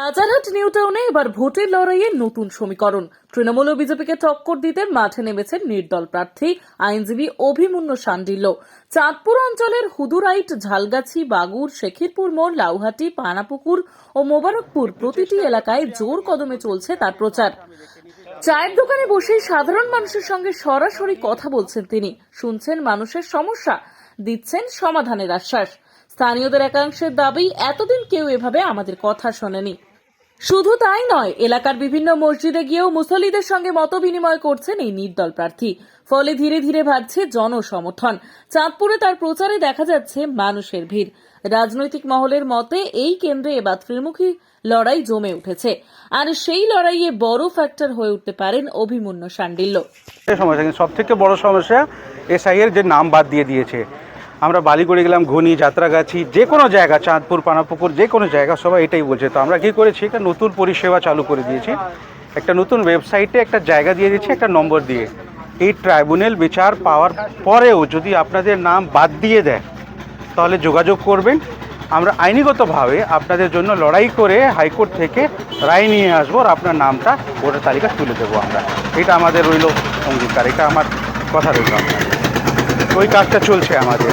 Rajarhat new টাউনে এবার ভোটের লড়াইয়ে নতুন সমীকরণ। তৃণমূল ও বিজেপিকে টক্কর দিতে মাঠে নেমেছেন নির্দল প্রার্থী আইনজীবী অভিমন্যু শাণ্ডিল্য। চাঁদপুর অঞ্চলের হুদুরাইট, ঝালগাছি, বাগুর, শেখিরপুর মোড়, লাউহাটি, পানাপুকুর ও মোবারকপুর প্রতিটি এলাকায় জোর কদমে চলছে তার প্রচার। চায়ের দোকানে বসেই সাধারণ মানুষের সঙ্গে সরাসরি কথা বলছেন তিনি। শুনছেন মানুষের সমস্যা, দিচ্ছেন সমাধানের আশ্বাস। স্থানীয়দের একাংশের দাবি, এতদিন কেউ এভাবে আমাদের কথা শোনেনি। শুধু তাই নয়, এলাকার বিভিন্ন মসজিদে গিয়েও মুসল্লিদের সঙ্গে মতবিনিময় করছেন এই নির্দল প্রার্থী। ফলে ধীরে ধীরে বাড়ছে জনসমর্থন। চাঁদপুরে তার প্রচারে দেখা যাচ্ছে মানুষের ভিড়। রাজনৈতিক মহলের মতে এই কেন্দ্রে এবার ত্রিমুখী লড়াই জমে উঠেছে, আর সেই লড়াইয়ে বড় ফ্যাক্টর হয়ে উঠতে পারেন অভিমন্যু শাণ্ডিল্য। সব থেকে বড় সমস্যা এসআইয়ের যে নাম বাদ দিয়ে দিয়েছে। আমরা বালিগড়ে গেলাম, ঘনি, যাত্রাগাছি, যে কোনো জায়গা, চাঁদপুর, পানাপুকুর, যে কোনো জায়গা সবাই এটাই বলছে। তো আমরা কী করেছি, একটা নতুন পরিষেবা চালু করে দিয়েছি। একটা নতুন ওয়েবসাইটে একটা জায়গা দিয়ে দিয়েছি, একটা নম্বর দিয়ে। এই ট্রাইব্যুনাল বিচার পাওয়ার পরেও যদি আপনাদের নাম বাদ দিয়ে দেয় তাহলে যোগাযোগ করবেন। আমরা আইনিগতভাবে আপনাদের জন্য লড়াই করে হাইকোর্ট থেকে রায় নিয়ে আসবো, আর আপনার নামটা ভোটার তালিকা তুলে দেবো আমরা। এটা আমাদের রইল অঙ্গীকার, এটা আমার কথা রইল। আপনার ওই কাজটা চলছে আমাদের।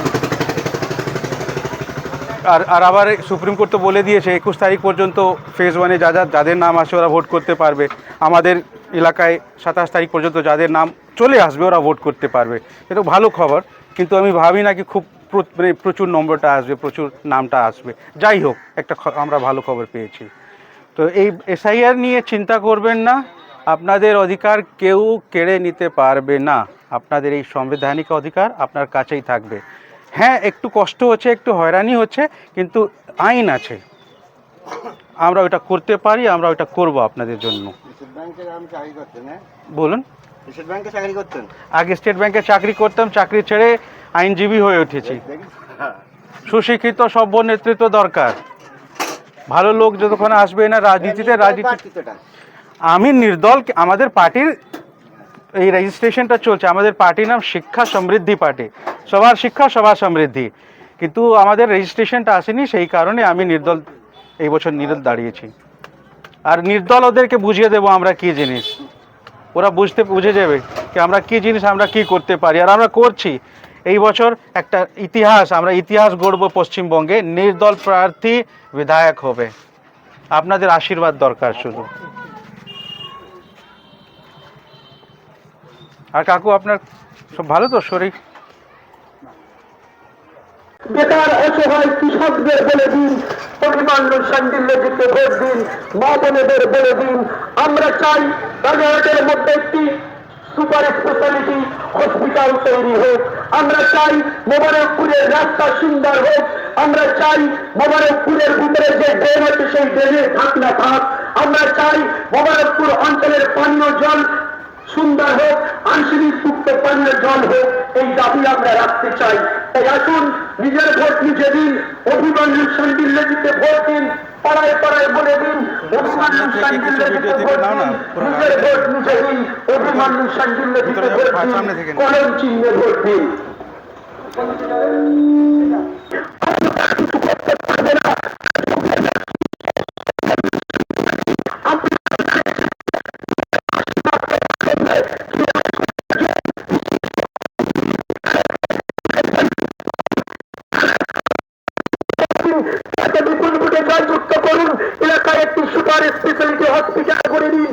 আর আবার সুপ্রিম কোর্ট তো বলে দিয়েছে 21 তারিখ পর্যন্ত ফেজ 1-এ যাদের নাম আসে ওরা ভোট করতে পারবে। আমাদের এলাকায় 27 তারিখ পর্যন্ত যাদের নাম চলে আসবে ওরা ভোট করতে পারবে। এটা ভালো খবর, কিন্তু আমি ভাবি না কি খুব প্রচুর নম্বরটা আসবে, প্রচুর নামটা আসবে। যাই হোক, একটা আমরা ভালো খবর পেয়েছি। তো এই এসআইআর নিয়ে চিন্তা করবেন না, আপনাদের অধিকার কেউ কেড়ে নিতে পারবে না। আপনাদের এই সাংবিধানিক অধিকার আপনার কাছেই থাকবে। হ্যাঁ, একটু কষ্ট হচ্ছে, একটু হয়রানি হচ্ছে, কিন্তু আইন আছে, আমরা ওইটা করতে পারি, আমরা ওইটা করব আপনাদের জন্য। বলুন। আগে স্টেট ব্যাংকে চাকরি করতাম, চাকরি ছেড়ে আইনজীবী হয়ে উঠেছি। সুশিক্ষিত সভ্য নেতৃত্ব দরকার। ভালো লোক যতক্ষণ আসবে না রাজনীতিতে, আমি নির্দল, আমাদের পার্টির এই রেজিস্ট্রেশনটা চলছে। আমাদের পার্টির নাম শিক্ষা সমৃদ্ধি পার্টি, সবার শিক্ষা সবার সমৃদ্ধি, কিন্তু আমাদের রেজিস্ট্রেশনটা আসেনি, সেই কারণে আমি নির্দল, এই বছর নির্দল দাঁড়িয়েছি। আর নির্দল ওদেরকে বুঝিয়ে দেবো আমরা কি জিনিস, ওরা বুঝে যাবে যে আমরা কি জিনিস, আমরা কি করতে পারি, আর আমরা করছি। এই বছর একটা ইতিহাস, আমরা ইতিহাস গড়ব পশ্চিমবঙ্গে। নির্দল প্রার্থী বিধায়ক হবে, আপনাদের আশীর্বাদ দরকার শুধু। আর কাকু, আপনার সব ভালো তো শরীর? বেকার অসহায় কৃষকদের বলে দিন অভিমন্যু শাণ্ডিল্যজিকে ভোট দিন, মা বোনেদের বলে দিন আমরা চাই রাজারহাটের মধ্যে একটি সুপার স্পেশালিটি হসপিটাল তৈরি হোক। আমরা চাই মোবারকপুরের রাস্তা সুন্দর হোক। আমরা চাই মোবারকপুরের ভিতরে যে ড্রেন আছে সেই ড্রেনের ঢাকনা থাক। আমরা চাই মোবারকপুর অঞ্চলের পানীয় জল সুন্দর হোক, আর্সেনিক মুক্ত পানীয় জল হোক। এই দাবি আমরা রাখতে চাই। তাই আসুন, নিজের ভোট নিজে দিন, অভিমন্যু শাণ্ডিল্যজিকে ভোট দিন, পাড়ায় পাড়ায় বলে দিন অভিমন্যু শাণ্ডিল্যজিকে ভোট দিন, নিজের ভোট নিজে দিন, অভিমন্যু শাণ্ডিল্যজিকে ভোট দিন, কলম চিহ্নে ভোট দিন। কিছু করতে পারবে না, তাকে বিপুল ভোটে জয়যুক্ত করুন, এলাকায় একটি সুপার স্পেশালিটি হসপিটাল করে দিন।